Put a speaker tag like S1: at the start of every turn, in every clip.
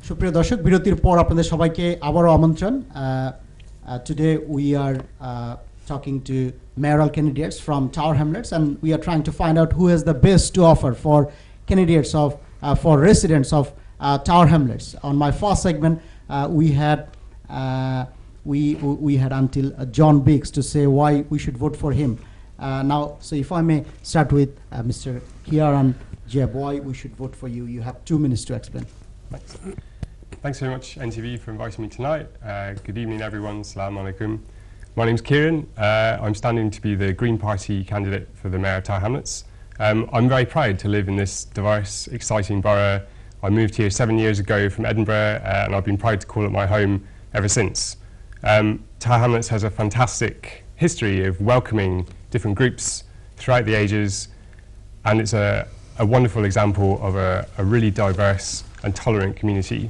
S1: সুপ্রিয় দর্শক, বিরতির পর আপনাদের সবাইকে আবারও আমন্ত্রণ। Today we are talking to mayoral candidates from Tower Hamlets, and we are trying to find out who has the best to offer for candidates of for residents of Tower Hamlets. On my first segment, we had until John Biggs to say why we should vote for him. Now, so if I may start with Mr. Kieran Jeb, why we should vote for you. You have 2 minutes to explain.
S2: Thanks very much, NTV, for inviting me tonight. Good evening, everyone. Assalamu alaikum. My name's Kieran. I'm standing to be the Green Party candidate for the Mayor of Tower Hamlets. I'm very proud to live in this diverse, exciting borough. I moved here 7 years ago from Edinburgh, and I've been proud to call it my home ever since. Tower Hamlets has a fantastic history of welcoming different groups throughout the ages, and it's a wonderful example of a really diverse and tolerant community.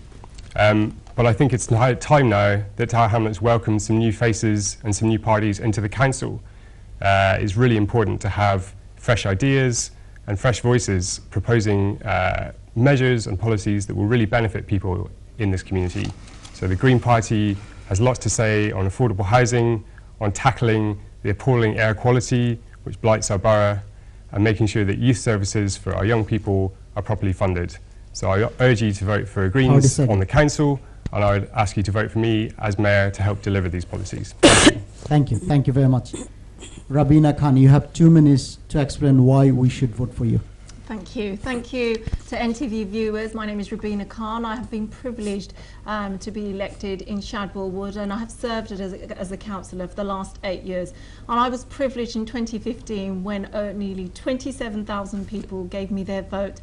S2: But I think it's time now that Tower Hamlets welcomes some new faces and some new parties into the council. It's really important to have fresh ideas and fresh voices proposing measures and policies that will really benefit people in this community. So the Green Party has lots to say on affordable housing, on tackling the appalling air quality which blights our borough, and making sure that youth services for our young people are properly funded. So I urge you to vote for Greens on the council, and I would ask you to vote for me as mayor to help deliver these policies.
S1: Thank you. Thank you very much. Rabina Khan, you have 2 minutes to explain why we should vote for you.
S3: Thank you. Thank you to NTV viewers. My name is Robina Khan. I have been privileged to be elected in Shadwell Wood, and I have served as a councillor for the last 8 years. And I was privileged in 2015 when nearly 27,000 people gave me their vote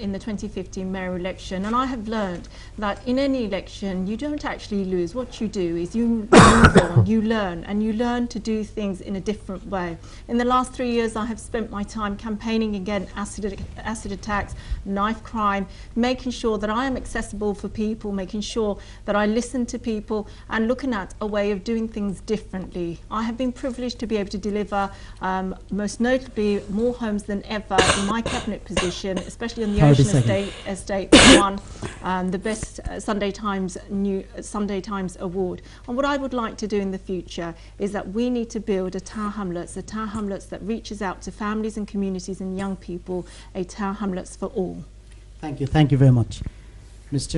S3: in the 2015 mayor election. And I have learned that in any election, you don't actually lose. What you do is you move on, you learn, and you learn to do things in a different way. In the last 3 years, I have spent my time campaigning against acid attacks, knife crime, making sure that I am accessible for people, making sure that I listen to people, and looking at a way of doing things differently. I have been privileged to be able to deliver, most notably, more homes than ever in my cabinet position, especially on the Ocean Estate won the best Sunday Times award. And what I would like to do in the future is that we need to build a Tower Hamlets that reaches out to families and communities and young people, a Tower Hamlets for all.
S1: Thank you. Thank you very much. Mr.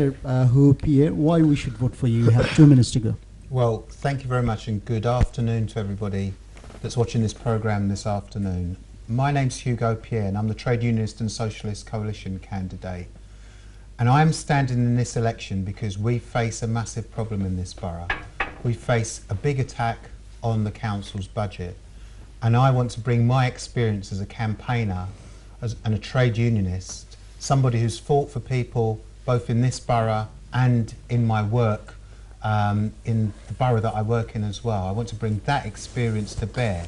S1: Hu Pierre, why we should vote for you. You have 2 minutes to go.
S4: Well, thank you very much, and good afternoon to everybody that's watching this programme this afternoon. My name's Hugo Pierre, and I'm the Trade Unionist and Socialist Coalition candidate. And I am standing in this election because we face a massive problem in this borough. We face a big attack on the council's budget, and I want to bring my experience as a campaigner and a trade unionist, somebody who's fought for people both in this borough and in my work in the borough that I work in as well. I want to bring that experience to bear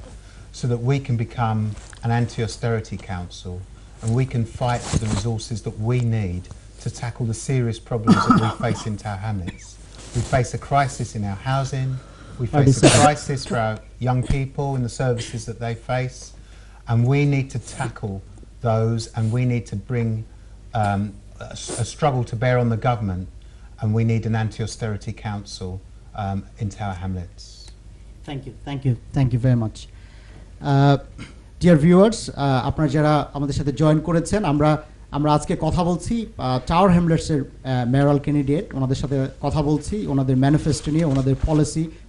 S4: so that we can become an anti-austerity council and we can fight for the resources that we need to tackle the serious problems that we face in Tower Hamlets. We face a crisis in our housing, we face a crisis for our young people and the services that they face, and we need to tackle those, and we need to bring a struggle to bear on the government, and we need an anti-austerity council in Tower Hamlets.
S1: Thank you, thank you, thank you very much. Dear viewers, আপনারা যারা আমাদের সাথে join করেছেন, আমরা আজকে কথা বলছি tower হ্যামলেটসের mayoral candidate, ওনাদের সাথে কথা বলছি ওনাদের ম্যানিফেস্টো নিয়ে, ওনাদের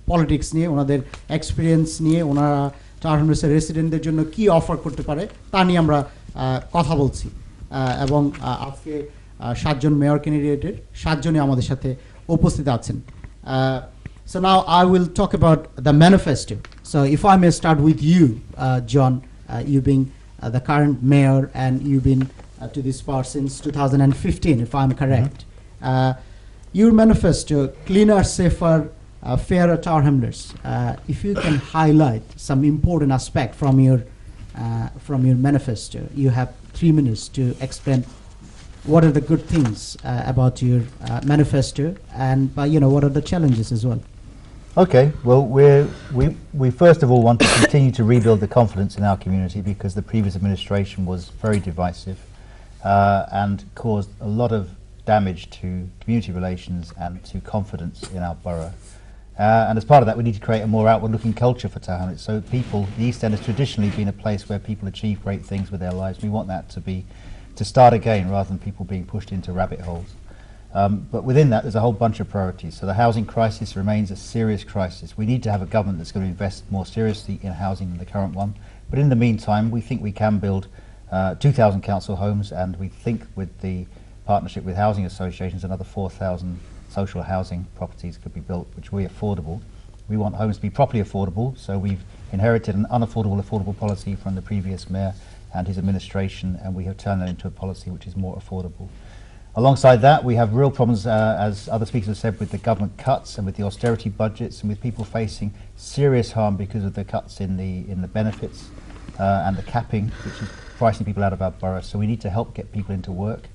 S1: পলিটিক্স নিয়ে, ওনাদের এক্সপিরিয়েন্স নিয়ে, ওনারা টাওয়ার হ্যামলেটসের রেসিডেন্টদের জন্য কি অফার করতে পারে তা নিয়ে আমরা কথা বলছি। এবং আজকে 7 জন মেয়র ক্যান্ডিডেটের 7 জনই আমাদের সাথে উপস্থিত আছেন। So now I will talk about the manifesto. So if I may start with you, John, you being the current mayor, and you've been to this power since 2015, if I'm correct. Your manifesto, cleaner, safer, fairer Tower Hamlets. If you can highlight some important aspect from your manifesto, you have 3 minutes to explain what are the good things about your manifesto, and what are the challenges as well.
S5: Okay, well, we first of all want to continue to rebuild the confidence in our community, because the previous administration was very divisive and caused a lot of damage to community relations and to confidence in our borough. And as part of that, we need to create a more outward-looking culture for Tower Hamlets. So people, the East End has traditionally been a place where people achieve great things with their lives. We want that to start again rather than people being pushed into rabbit holes. But within that, there's a whole bunch of priorities. So the housing crisis remains a serious crisis. We need to have a government that's going to invest more seriously in housing than the current one. But in the meantime, we think we can build 2,000 council homes, and we think with the partnership with housing associations, another 4,000 social housing properties could be built, which will be affordable. We want homes to be properly affordable, so we've inherited an affordable policy from the previous mayor and his administration, and we have turned that into a policy which is more affordable. Alongside that, we have real problems, as other speakers have said, with the government cuts and with the austerity budgets, and with people facing serious harm because of the cuts in the benefits and the capping, which is pricing people out of our borough. So we need to help get people into work.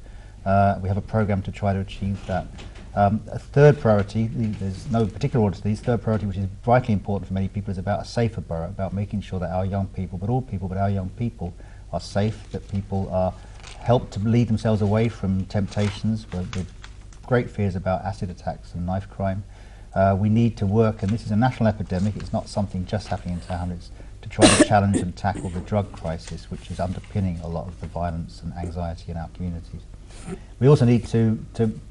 S5: We have a programme to try to achieve that. A third priority, there's no particular order to these, third priority, which is vitally important for many people, is about a safer borough, about making sure that our young people, but all people, but our young people are safe, that people are helped to lead themselves away from temptations with great fears about acid attacks and knife crime. We need to work, and this is a national epidemic, it's not something just happening in Tower Hamlets, to try to challenge and tackle the drug crisis, which is underpinning a lot of the violence and anxiety in our communities. We also need to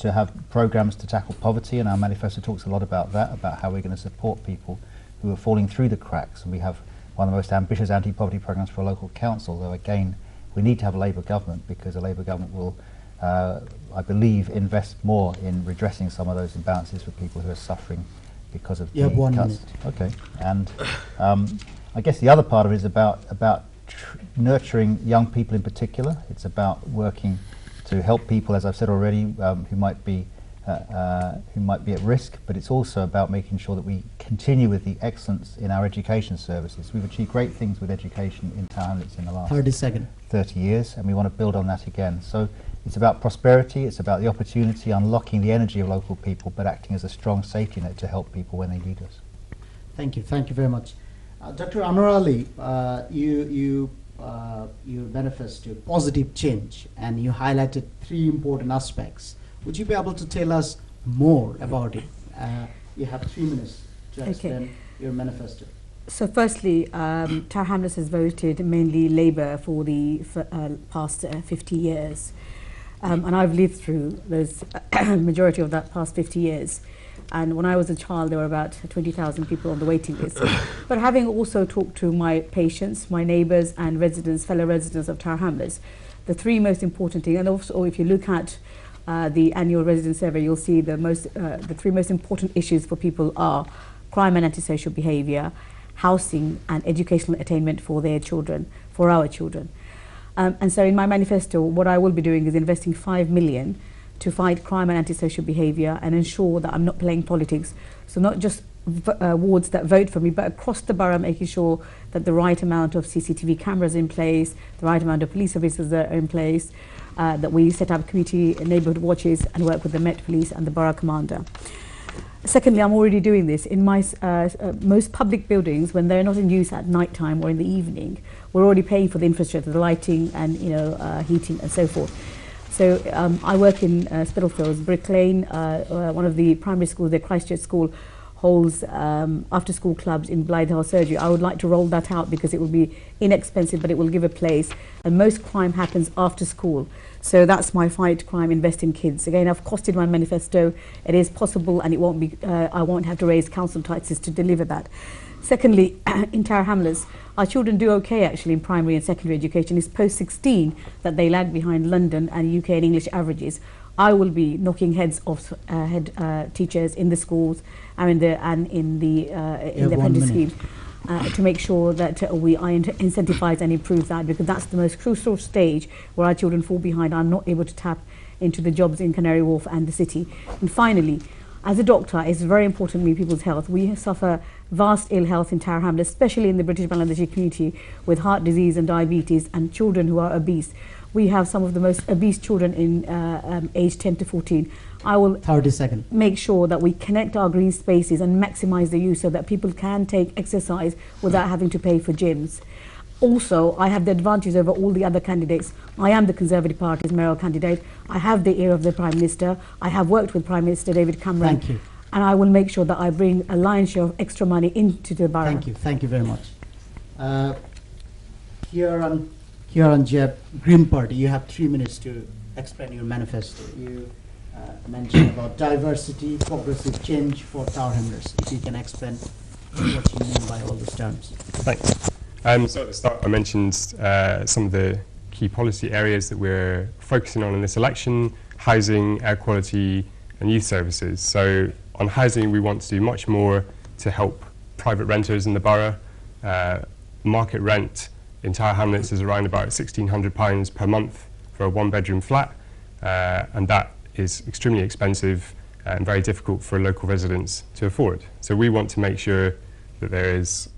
S5: have programmes to tackle poverty, and our manifesto talks a lot about that, about how we're going to support people who are falling through the cracks. And we have one of the most ambitious anti-poverty programmes for a local council, though again, we need to have a Labour government, because a Labour government will, I believe, invest more in redressing some of those imbalances for people who are suffering because of the cuts.
S1: 1 minute.
S5: Okay, and I guess the other part of it is about nurturing young people in particular. It's about working to help people, as I've said already, who might be at risk, but it's also about making sure that we continue with the excellence in our education services. We've achieved great things with education in Tower Hamlets in the last 30 years, and we want to build on that again. So it's about prosperity, it's about the opportunity, unlocking the energy of local people, but acting as a strong safety net to help people when they need us.
S1: Thank you very much. Dr. Amirali, you manifesto positive change, and you highlighted 3 important aspects. Would you be able to tell us more about it? You have 3 minutes to explain your manifesto.
S6: So firstly, Tower Hamlets has voted mainly Labour for the past 50 years. And I've lived through those majority of that past 50 years. And when I was a child, there were about 20,000 people on the waiting list. But having also talked to my patients, my neighbours and residents, fellow residents of Tower Hamlets, the 3 most important things, and also if you look at the annual resident survey, you'll see the 3 most important issues for people are crime and antisocial behaviour, housing and educational attainment for their children, for our children. And so in my manifesto, what I will be doing is investing 5 million to fight crime and antisocial behaviour and ensure that I'm not playing politics. So not just wards that vote for me, but across the borough, making sure that the right amount of CCTV cameras in place, the right amount of police officers are in place, that we set up community neighbourhood watches and work with the Met Police and the borough commander. Secondly, I'm already doing this in my most public buildings when they're not in use at night time or in the evening. We're already paying for the infrastructure, the lighting and heating and so forth. So I work in Spitalfields, Brick Lane, one of the primary schools, the Christchurch School, holds after-school clubs in Blythe House Surgery. I would like to roll that out because it will be inexpensive, but it will give a place. And most crime happens after school. So that's my fight crime, invest in kids. Again, I've costed my manifesto. It is possible, and it won't be. I won't have to raise council taxes to deliver that. Secondly, in Tower Hamlets, our children do okay actually in primary and secondary education. It's post-16 that they lag behind London and UK and English averages. I will be knocking heads off head teachers in the schools and in the apprentice scheme to make sure that I incentivise and improve that, because that's the most crucial stage where our children fall behind, are not able to tap into the jobs in Canary Wharf and the city. And finally, as a doctor, it's very important to me people's health. We suffer vast ill health in Tower Hamlets, especially in the British Bangladeshi community, with heart disease and diabetes and children who are obese. We have some of the most obese children in age 10 to 14. I will
S1: 30 seconds.
S6: Make sure that we connect our green spaces and maximise the use so that people can take exercise without having to pay for gyms. Also, I have the advantage over all the other candidates. I am the Conservative Party's mayoral candidate. I have the ear of the Prime Minister. I have worked with Prime Minister David Cameron.
S1: Thank you.
S6: And I will make sure that I bring a lion's share of extra money into the borough.
S1: Thank you very much. Here on Jeb, Green Party, you have 3 minutes to explain your manifesto. You mentioned about diversity, progressive change for Tower Hamlets. If you can explain what you mean by all those terms.
S2: Thanks. So at the start, I mentioned some of the key policy areas that we're focusing on in this election: housing, air quality, and youth services. So on housing, we want to do much more to help private renters in the borough. Market rent in Tower Hamlets is around about £1,600 per month for a one-bedroom flat, and that is extremely expensive and very difficult for local residents to afford. So we want to make sure that there is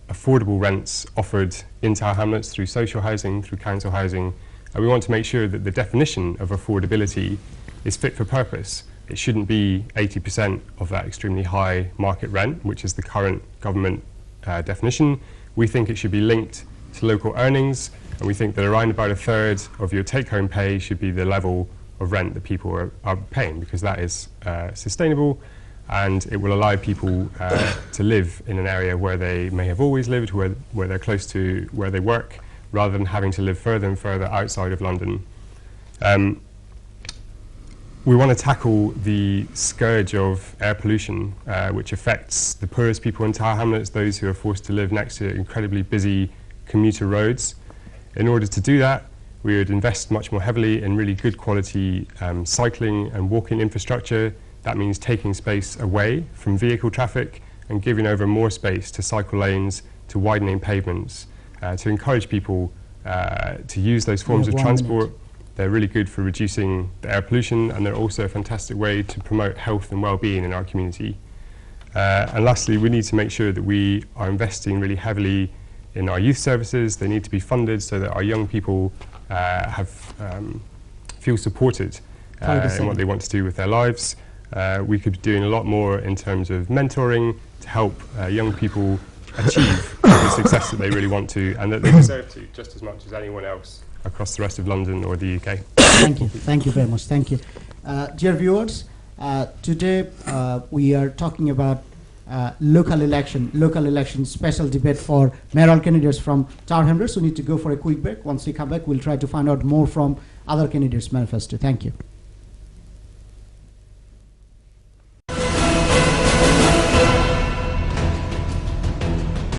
S2: affordable rents offered in Tower Hamlets through social housing, through council housing, and we want to make sure that the definition of affordability is fit for purpose. It shouldn't be 80% of that extremely high market rent, which is the current government definition. We think it should be linked to local earnings, and we think that around about a third of your take-home pay should be the level of rent that people are paying, because that is sustainable, and it will allow people to live in an area where they may have always lived, where they're close to where they work, rather than having to live further and further outside of London. We want to tackle the scourge of air pollution, which affects the poorest people in Tower Hamlets, those who are forced to live next to incredibly busy commuter roads. In order to do that, we would invest much more heavily in really good quality cycling and walking infrastructure. That means taking space away from vehicle traffic and giving over more space to cycle lanes, to widening pavements, to encourage people to use those forms of transport. They're really good for reducing the air pollution, and they're also a fantastic way to promote health and well-being in our community. And lastly, we need to make sure that we are investing really heavily in our youth services. They need to be funded so that our young people feel supported in what they want to do with their lives. We could be doing a lot more in terms of mentoring to help young people achieve the success that they really want to and that they deserve to, just as much as anyone else across the rest of London or the UK.
S1: Thank you very much. Thank you. Dear viewers, today we are talking about local election special debate for mayoral candidates from Tower Hamlets. We need to go for a quick break. Once we come back, we'll try to find out more from other candidates' manifesto. Thank you.